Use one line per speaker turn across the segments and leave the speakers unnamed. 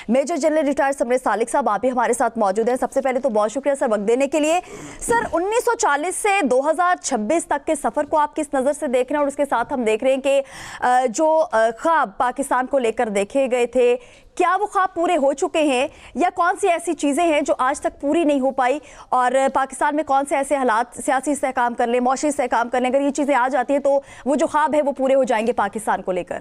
Major general retired Samresh Salik साहब, आप भी हमारे साथ मौजूद हैं। सबसे पहले तो बहुत शुक्रिया सर वक्त देने के लिए। सर, 1940 से 2026 तक के सफर को आप किस नज़र से देख रहे हैं, और उसके साथ हम देख रहे हैं कि जो ख्वाब पाकिस्तान को लेकर देखे गए थे, क्या वो ख्वाब पूरे हो चुके हैं, या कौन सी ऐसी चीज़ें हैं जो आज तक पूरी नहीं हो पाई, और पाकिस्तान में कौन से ऐसे हालात, सियासी इस्तेहकाम कर लें, मौशी इस्तेहकाम कर लें, अगर ये चीज़ें आ जाती हैं तो वो जो ख्वाब है वो पूरे हो जाएंगे पाकिस्तान को लेकर?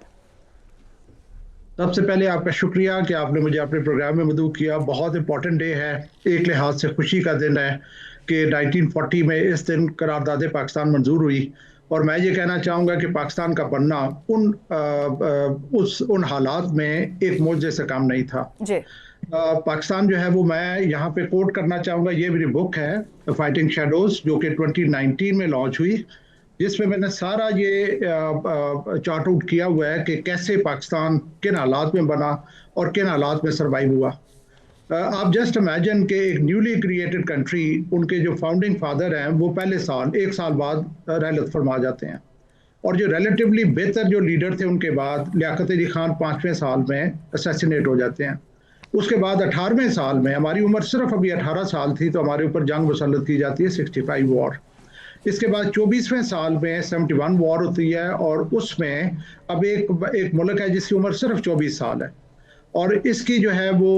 सबसे पहले आपका शुक्रिया कि आपने मुझे अपने प्रोग्राम में मदऊ किया। बहुत इंपॉर्टेंट डे है, एक लिहाज से खुशी का दिन है कि 1940 में इस दिन करारदाद पाकिस्तान मंजूर हुई। और मैं ये कहना चाहूँगा कि पाकिस्तान का बनना उन हालात में एक मौजे से कम नहीं था। पाकिस्तान जो है वो, मैं यहाँ पे कोट करना चाहूँगा, ये मेरी बुक है फाइटिंग शैडोज, जो कि 2019 में लॉन्च हुई, जिसमें मैंने सारा ये चार्ट आउट किया हुआ है कि कैसे पाकिस्तान किन हालात में बना और किन हालात में सर्वाइव हुआ। आप जस्ट इमेजिन कि एक न्यूली क्रिएटेड कंट्री, उनके जो फाउंडिंग फादर हैं वो पहले साल, एक साल बाद रहलत फरमा जाते हैं, और जो रिलेटिवली बेहतर जो लीडर थे उनके बाद लियाकत अली खान 5वें साल में असैसिनेट हो जाते हैं। उसके बाद 18वें साल में, हमारी उम्र सिर्फ अभी 18 साल थी, तो हमारे ऊपर जंग मुसल्लत की जाती है, 65 वॉर। इसके बाद 24वें साल में 71 वॉर होती है, और उसमें अब एक मुल्क है जिसकी उम्र सिर्फ 24 साल है, और इसकी जो है वो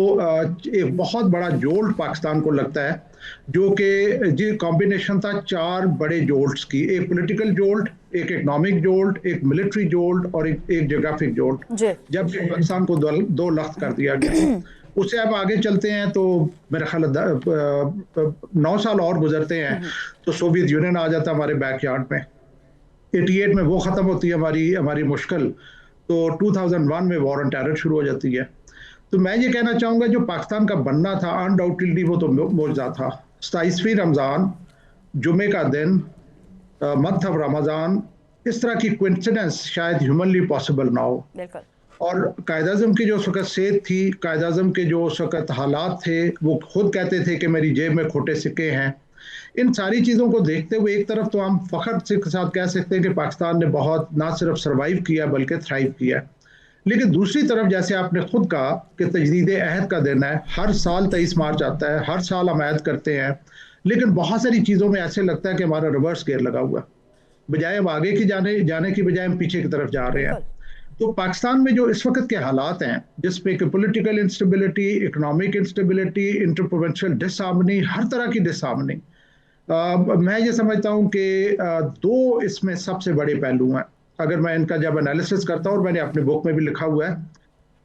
एक बहुत बड़ा जोल्ट पाकिस्तान को लगता है, जो कि जी कॉम्बिनेशन था 4 बड़े जोल्ट्स की, एक पॉलिटिकल जोल्ट, एक इकोनॉमिक जोल्ट, एक मिलिट्री जोल्ट, और एक ज्योग्राफिक जोल्ट, जब पाकिस्तान को दो लख्त कर दिया गया। उससे अब आगे चलते हैं तो मेरा ख्याल 9 साल और गुजरते हैं तो सोवियत यूनियन आ जाता है हमारे बैकयार्ड में। 88 में वो ख़त्म होती है हमारी मुश्किल, तो 2001 में वॉर ऑन टेरर शुरू हो जाती है। तो मैं ये कहना चाहूँगा, जो पाकिस्तान का बनना था अनडाउटेडली वो तो मौजज़ा था। 27वीं रमज़ान, जुमे का दिन, मंथ ऑफ रमज़ान, इस तरह की कोइंसिडेंस शायद ह्यूमनली पॉसिबल ना हो। और कायद-ए-आज़म की जो उस वक़्त सेहत थी, कायद-ए-आज़म के जो उस वक़्त हालात थे, वो खुद कहते थे कि मेरी जेब में खोटे सिक्के हैं। इन सारी चीज़ों को देखते हुए एक तरफ तो हम फ़ख्र के साथ कह सकते हैं कि पाकिस्तान ने बहुत ना सिर्फ सर्वाइव किया बल्कि थ्राइव किया, लेकिन दूसरी तरफ जैसे आपने खुद कहा कि तजदीद अहद का दिन है, हर साल 23 मार्च आता है, हर साल हम अहद करते हैं, लेकिन बहुत सारी चीज़ों में ऐसे लगता है कि हमारा रिवर्स गियर लगा हुआ, बजाय हम आगे की जाने की बजाय हम पीछे की तरफ जा रहे हैं। तो पाकिस्तान में जो इस वक्त के हालात हैं, जिसमें कि political instability, economic instability, inter provincial disharmony, हर तरह की डिसहार्मनी, मैं ये समझता हूँ कि 2 इसमें सबसे बड़े पहलू हैं। अगर मैं इनका जब एनालिसिस करता हूँ, और मैंने अपने बुक में भी लिखा हुआ है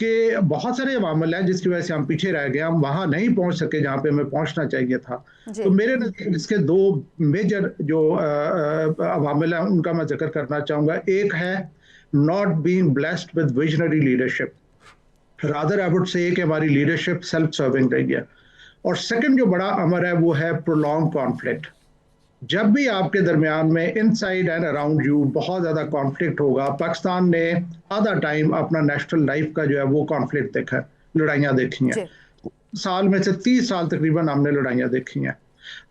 कि बहुत सारे अवामल हैं जिसकी वजह से हम पीछे रह गए, हम वहाँ नहीं पहुँच सके जहाँ पे हमें पहुँचना चाहिए था। तो मेरे नज़र इसके 2 मेजर जो अवामल हैं उनका मैं जिक्र करना चाहूँगा। एक है not being blessed with visionary leadership, rather I would say कि हमारी leadership self-serving रही है। और सेकंड जो बड़ा अमर है वो है prolonged conflict। जब भी आपके दरमियान में इनसाइड एंड अराउंड यू बहुत ज़्यादा कॉन्फ्लिक्ट होगा, पाकिस्तान ने आधा टाइम अपना नेशनल लाइफ का जो है वो कॉन्फ्लिक्ट देखा है, लड़ाइयाँ देखी हैं। साल में से 30 साल तकरीबन हमने लड़ाइयाँ देखी हैं,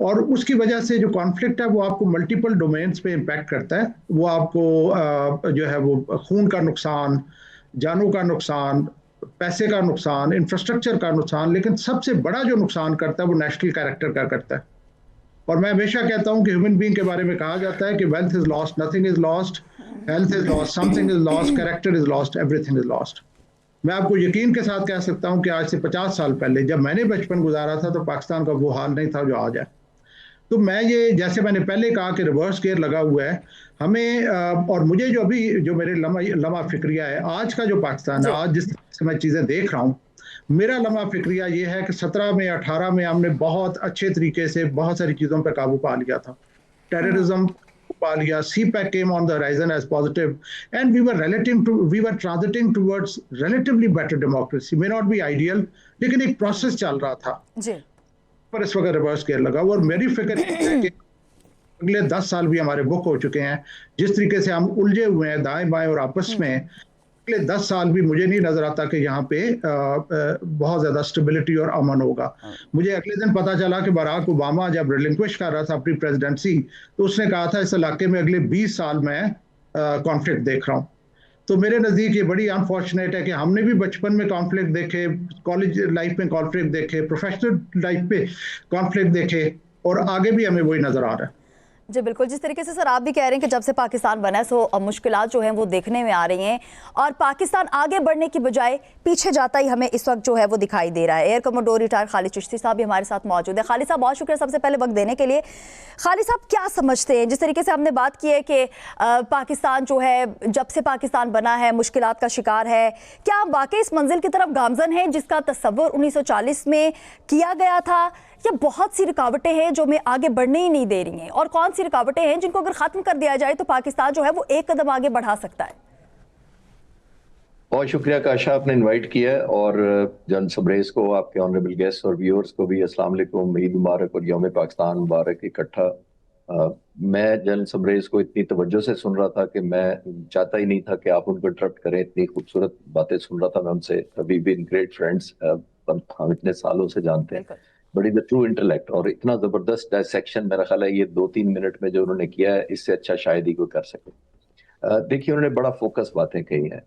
और उसकी वजह से जो कॉन्फ्लिक्ट है वो आपको मल्टीपल डोमेन्स पे इम्पैक्ट करता है। वो आपको जो है वो खून का नुकसान, जानों का नुकसान, पैसे का नुकसान, इंफ्रास्ट्रक्चर का नुकसान, लेकिन सबसे बड़ा जो नुकसान करता है वो नेशनल कैरेक्टर का करता है। और मैं हमेशा कहता हूँ कि ह्यूमन बीइंग के बारे में कहा जाता है कि wealth is lost, nothing is lost, health is lost, something is lost, character is lost, everything is lost. मैं आपको यकीन के साथ कह सकता हूं कि आज से 50 साल पहले जब मैंने बचपन गुजारा था तो पाकिस्तान का वो हाल नहीं था जो आज है। तो मैं ये, जैसे मैंने पहले कहा कि रिवर्स गियर लगा हुआ है हमें, और मुझे जो अभी जो मेरे लम्हा फिक्रिया है, आज का जो पाकिस्तान है, आज जिस तरह से मैं चीज़ें देख रहा हूँ, मेरा लम्हा फिक्रिया ये है कि 17 में 18 में हमने बहुत अच्छे तरीके से बहुत सारी चीज़ों पर काबू पा लिया था। टेररिज्म पा लिया, CPEC came on the horizon as positive, and we were transiting towards relatively better democracy, may not be ideal, लेकिन एक प्रोसेस चल रहा था जी। पर इस वक्त रिवर्स गियर लगा, और मेरी फिक्र है कि अगले 10 साल भी हमारे बुक हो चुके हैं, जिस तरीके से हम उलझे हुए हैं दाएं बाएं और आपस में, अगले 10 साल भी मुझे नहीं नजर आता कि यहाँ पे बहुत ज्यादा स्टेबिलिटी और अमन होगा। मुझे अगले दिन पता चला कि बराक ओबामा जब रिलिंक्विश कर रहा था अपनी प्रेसिडेंसी, तो उसने कहा था इस इलाके में अगले 20 साल में कॉन्फ्लिक्ट देख रहा हूँ। तो मेरे नज़दीक ये बड़ी अनफॉर्चुनेट है कि हमने भी बचपन में कॉन्फ्लिक्ट देखे, कॉलेज लाइफ में कॉन्फ्लिक्ट देखे, प्रोफेशनल लाइफ पे कॉन्फ्लिक्ट देखे, और आगे भी हमें वही नज़र आ रहा है।
जी बिल्कुल, जिस तरीके से सर आप भी कह रहे हैं कि जब से पाकिस्तान बना है सो मुश्किलात जो हैं वो देखने में आ रही हैं और पाकिस्तान आगे बढ़ने की बजाय पीछे जाता ही हमें इस वक्त जो है वो दिखाई दे रहा है। Air commodore retire Khalid Chishti साहब भी हमारे साथ मौजूद है। खालिद साहब बहुत शुक्रिया सबसे पहले वक्त देने के लिए। खालिद साहब क्या समझते हैं, जिस तरीके से हमने बात की है कि पाकिस्तान जो है जब से पाकिस्तान बना है मुश्किलात का शिकार है, क्या हम वाकई इस मंजिल की तरफ गामजन हैं जिसका तस्वुर 1940 में किया गया था, या बहुत सी रुकावटें हैं जो हमें आगे बढ़ने ही नहीं दे रही हैं, और कौन सी रुकावटें हैं जिनको अगर खत्म कर दिया जाए तो पाकिस्तान जो है वो एक कदम आगे बढ़ा सकता है?
बहुत शुक्रिया काशा, आपने इनवाइट किया है, और जन सबरेज को, आपके ऑनरेबल गेस्ट और व्यूअर्स को भी अस्सलाम वालेकुम, ईद मुबारक और यौम पाकिस्तान मुबारक इकट्ठा। मैं जन सबरेज को इतनी तवज्जो से सुन रहा था कि मैं चाहता ही नहीं था कि आप उनको इंटरप्ट करें। इतनी खूबसूरत बातें सुन रहा था मैं उनसे। वी बीन ग्रेट फ्रेंड्स, हम इतने सालों से जानते हैं। बड़ी द ट्रू इंटेलेक्ट, और इतना जबरदस्त डायसेक्शन मेरा ख्याल है ये 2-3 मिनट में जो उन्होंने किया है, इससे अच्छा शायद ही कोई कर सके। देखिए, उन्होंने बड़ा फोकस बातें कही हैं।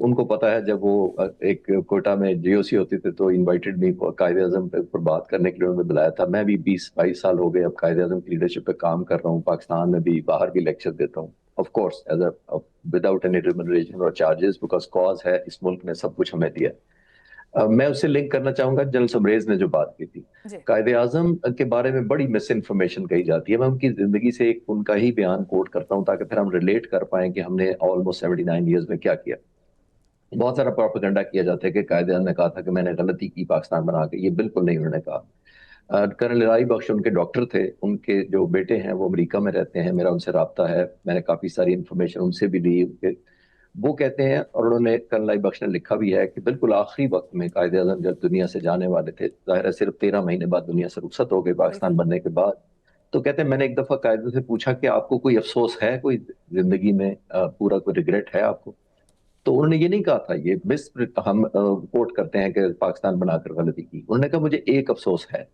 उनको पता है, जब वो एक कोटा में जीओसी होती थी तो इनवाइटेड मी कायदे आजम पर बात करने के लिए उन्होंने बुलाया था। मैं भी 20-22 साल हो गए अब कायदे आजम की लीडरशिप पे काम कर रहा हूँ, पाकिस्तान में भी, बाहर भी लेक्चर देता हूँ, of course as a without any remuneration और चार्जेस, बिकॉज कॉज है, इस मुल्क ने सब कुछ हमें दिया। मैं उससे लिंक करना चाहूंगा जनरल सबरेज ने जो बात की थी कायदे आजम के बारे में। बड़ी मिस इन्फॉर्मेशन कही जाती है। मैं उनकी जिंदगी से एक उनका ही बयान कोट करता हूँ ताकि फिर हम रिलेट कर पाए कि हमने ऑलमोस्ट 79 ईयर्स में क्या किया। बहुत सारा प्रोपेगेंडा किया जाता है कि कायदे आजम ने कहा था कि मैंने गलती की पाकिस्तान बना के। ये बिल्कुल नहीं उन्होंने कहा। कर्नल इलाही बख्श उनके डॉक्टर थे, उनके जो बेटे हैं वो अमेरिका में रहते हैं, मेरा उनसे रब्ता है, मैंने काफी सारी इंफॉर्मेशन उनसे भी ली। वो कहते हैं, और उन्होंने कर्नल इलाही बख्श ने लिखा भी है कि बिल्कुल आखिरी वक्त में कायदे आजम जब दुनिया से जाने वाले थे, जाहिर है सिर्फ 13 महीने बाद दुनिया से रुखसत हो गए पाकिस्तान बनने के बाद, तो कहते हैं मैंने एक दफा कायदे से पूछा कि आपको कोई अफसोस है, कोई जिंदगी में पूरा कोई रिग्रेट है आपको? तो उन्होंने ये नहीं कहा था, ये मिस हम कोट करते हैं कि पाकिस्तान बनाकर गलती की। उन्होंने कहा मुझे एक अफसोस है,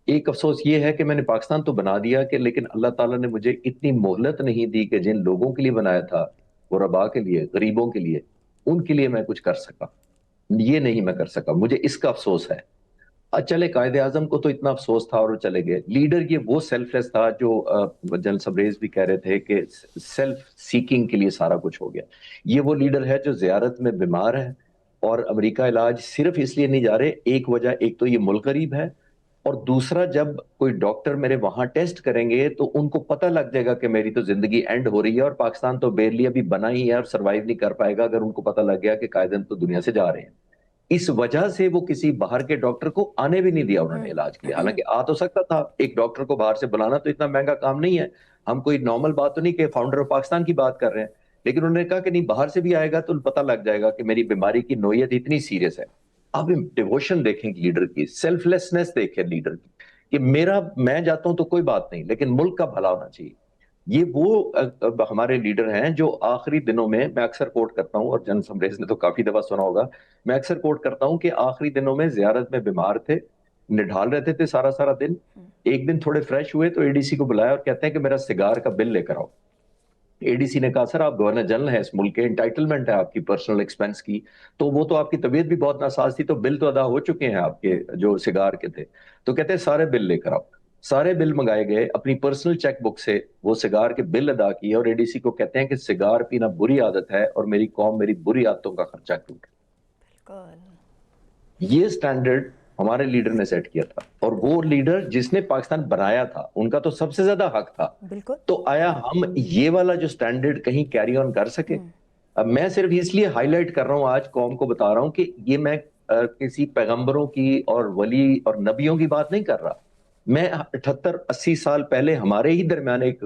एक अफसोस ये है कि मैंने पाकिस्तान तो बना दिया कि लेकिन अल्लाह ताला ने मुझे इतनी मोहलत नहीं दी कि जिन लोगों के लिए बनाया था, गुरबा के लिए, गरीबों के लिए, उनके लिए मैं कुछ कर सका। ये नहीं मैं कर सका, मुझे इसका अफसोस है। चले, कायदे आजम को तो इतना अफसोस था और वो चले गए। लीडर ये वो सेल्फलेस था जो जनरल सबरेज भी कह रहे थे कि सेल्फ सीकिंग के लिए सारा कुछ हो गया। ये वो लीडर है जो जियारत में बीमार है और अमेरिका इलाज सिर्फ इसलिए नहीं जा रहे। एक वजह, एक तो ये मुल्क गरीब है, और दूसरा जब कोई डॉक्टर मेरे वहां टेस्ट करेंगे तो उनको पता लग जाएगा कि मेरी तो जिंदगी एंड हो रही है, और पाकिस्तान तो बेरली अभी बना ही है और सर्वाइव नहीं कर पाएगा अगर उनको पता लग गया कि कायदे तो दुनिया से जा रहे हैं। इस वजह से वो किसी बाहर के डॉक्टर को आने भी नहीं दिया उन्होंने इलाज के लिए। हालांकि आ तो सकता था, एक डॉक्टर को बाहर से बुलाना तो इतना महंगा काम नहीं है। हम कोई नॉर्मल बात तो नहीं कि फाउंडर ऑफ पाकिस्तान की बात कर रहे हैं, लेकिन उन्होंने कहा कि नहीं, बाहर से भी आएगा तो पता लग जाएगा कि मेरी बीमारी की नोयत इतनी सीरियस है। अब डिवोशन देखें लीडर की, सेल्फलेसनेस देखें लीडर की, कि मैं जाता हूं तो कोई बात नहीं, लेकिन मुल्क का भला होना चाहिए। ये वो हमारे लीडर हैं जो आखिरी दिनों में, मैं अक्सर कोट करता हूं, और जनरल समरेज ने तो काफी दफा सुना होगा, मैं अक्सर कोट करता हूं कि आखिरी दिनों में जियारत में बीमार थे, निढाल रहते थे सारा सारा दिन। एक दिन थोड़े फ्रेश हुए तो एडीसी को बुलाया और कहते हैं कि मेरा सिगार का बिल लेकर आओ। एडीसी ने कहा सर आप गवर्नर जनरल हैं इस मुल्क के, एंटाइटलमेंट है आपकी पर्सनल एक्सपेंस की, तो वो तो आपकी तबीयत भी बहुत नासाज थी, तो बिल तो अदा हो चुके हैं आपके जो सिगार के थे। तो कहते हैं सारे बिल लेकर आओ। सारे बिल मंगाए गए, अपनी पर्सनल चेकबुक से वो सिगार के बिल अदा किए, और एडीसी को कहते हैं कि सिगार पीना बुरी आदत है और मेरी कौम मेरी बुरी आदतों का खर्चा क्यों करे। ये स्टैंडर्ड हमारे लीडर ने सेट किया था, और वो लीडर जिसने पाकिस्तान बनाया था उनका तो सबसे ज्यादा हक था। तो आया हम ये वाला जो स्टैंडर्ड कहीं कैरी ऑन कर सके। अब मैं सिर्फ इसलिए हाईलाइट कर रहा हूं, आज कौम को बता रहा हूं कि ये मैं किसी पैगंबरों की और वली और नबियों की बात नहीं कर रहा। मैं 78-80 साल पहले हमारे ही दरमियान एक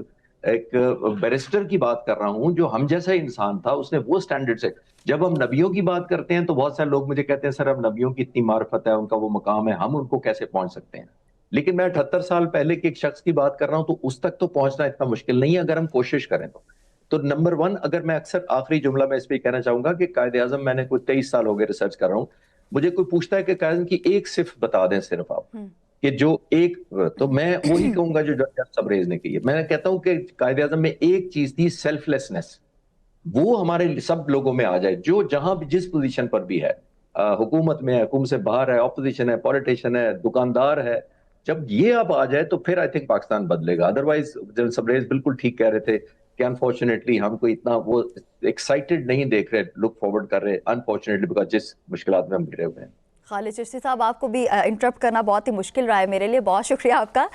बैरिस्टर की बात कर रहा हूं जो हम जैसा इंसान था, उसने वो स्टैंडर्ड से। जब हम नबियों की बात करते हैं तो बहुत सारे लोग मुझे कहते हैं सर अब नबियों की इतनी मार्फत है, उनका वो मकाम है, हम उनको कैसे पहुंच सकते हैं। लेकिन मैं 78 साल पहले के एक शख्स की बात कर रहा हूं, तो उस तक तो पहुंचना इतना मुश्किल नहीं है अगर हम कोशिश करें तो नंबर 1, अगर मैं अक्सर आखिरी जुमला मैं इस पे कहना चाहूंगा कि कायदे आजम, मैंने कोई 23 साल हो गए रिसर्च कर रहा हूं, मुझे कोई पूछता है कि कायदे आजम की एक सिर्फ बता दें सिर्फ आप, कि जो एक, तो मैं वही कहूंगा जो जनरल सबरेज ने की है। मैं कहता हूं कि कायदे आजम में एक चीज थी, सेल्फलेसनेस। वो हमारे सब लोगों में आ जाए, जो जहां भी जिस पोजीशन पर भी है, हुकूमत में है, हुकूमत से बाहर है, ऑपोजिशन है, पॉलिटिशियन है, दुकानदार है, जब ये अब आ जाए तो फिर आई थिंक पाकिस्तान बदलेगा। अदरवाइज जब सबरेज बिल्कुल ठीक कह रहे थे कि अनफॉर्चुनेटली हमको इतना वो एक्साइटेड नहीं देख रहे, लुक फॉरवर्ड कर रहे, अनफॉर्चुनेटली बिकॉज जिस मुश्किलात में हम घिरे हुए हैं।
खालिद चिश्ती साहब, आपको भी इंटरप्ट करना बहुत ही मुश्किल रहा है मेरे लिए, बहुत शुक्रिया आपका।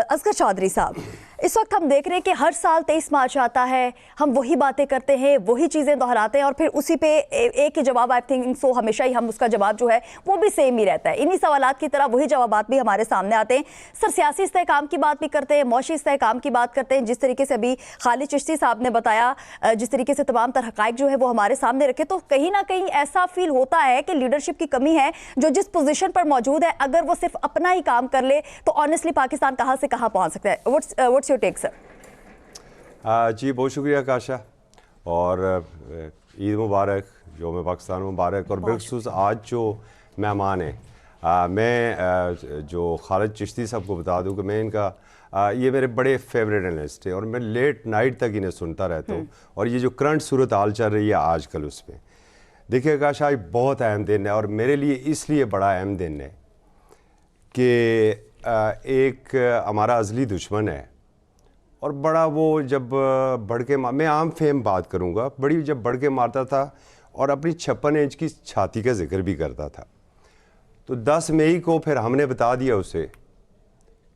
असगर चौधरी साहब, इस वक्त हम देख रहे हैं कि हर साल 23 मार्च आता है, हम वही बातें करते हैं, वही चीज़ें दोहराते हैं और फिर उसी पे एक ही जवाब, आई थिंक सो, हमेशा ही हम उसका जवाब जो है वो भी सेम ही रहता है। इन्हीं सवालात की तरह वही जवाबात भी हमारे सामने आते हैं। सर, सियासी इस्तेहकाम की बात भी करते हैं, मौशी इस्तेहकाम की बात करते हैं, जिस तरीके से अभी खालिद चिश्ती साहब ने बताया, जिस तरीके से तमाम तर हक़ाइक़ जो है वो हमारे सामने रखे, तो कहीं ना कहीं ऐसा फील होता है कि लीडरशिप की कमी है। जो जिस पोजीशन पर मौजूद है, अगर वो सिर्फ अपना ही काम कर ले तो ऑनेस्टली पाकिस्तान कहाँ से कहाँ पहुँच सकता है। What's your take sir?
जी बहुत शुक्रिया काशा, और ईद मुबारक, यौम पाकिस्तान मुबारक। और बिलखुसूस आज जो मेहमान हैं, मैं जो खालिद चिश्ती साहब को बता दूं कि मैं इनका ये मेरे बड़े फेवरेट एनालिस्ट हैं और मैं लेट नाइट तक इन्हें सुनता रहता हूँ। और ये जो करंट सूरत हाल चल रही है आजकल, उसमें देखिए काशा, आज बहुत अहम दिन है और मेरे लिए इसलिए बड़ा अहम दिन है कि एक हमारा अज़ली दुश्मन है और बड़ा वो जब बढ़ के मैं आम फेम बात करूँगा, बड़ी जब बढ़ के मारता था और अपनी 56 इंच की छाती का जिक्र भी करता था, तो 10 मई को फिर हमने बता दिया उसे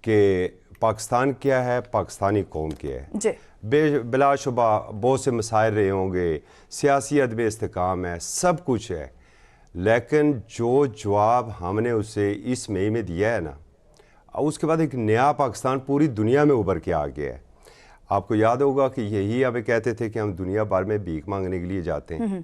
कि पाकिस्तान क्या है, पाकिस्तानी कौम क्या है। बिलाशुबा बहुत से मसाइल रहे होंगे, सियासी अदब इस्तेकाम है, सब कुछ है, लेकिन जो जवाब हमने उसे इस मई में दिया है ना, उसके बाद एक नया पाकिस्तान पूरी दुनिया में उभर के आ गया है। आपको याद होगा कि यही हमें कहते थे कि हम दुनिया भर में भीख मांगने के लिए जाते हैं,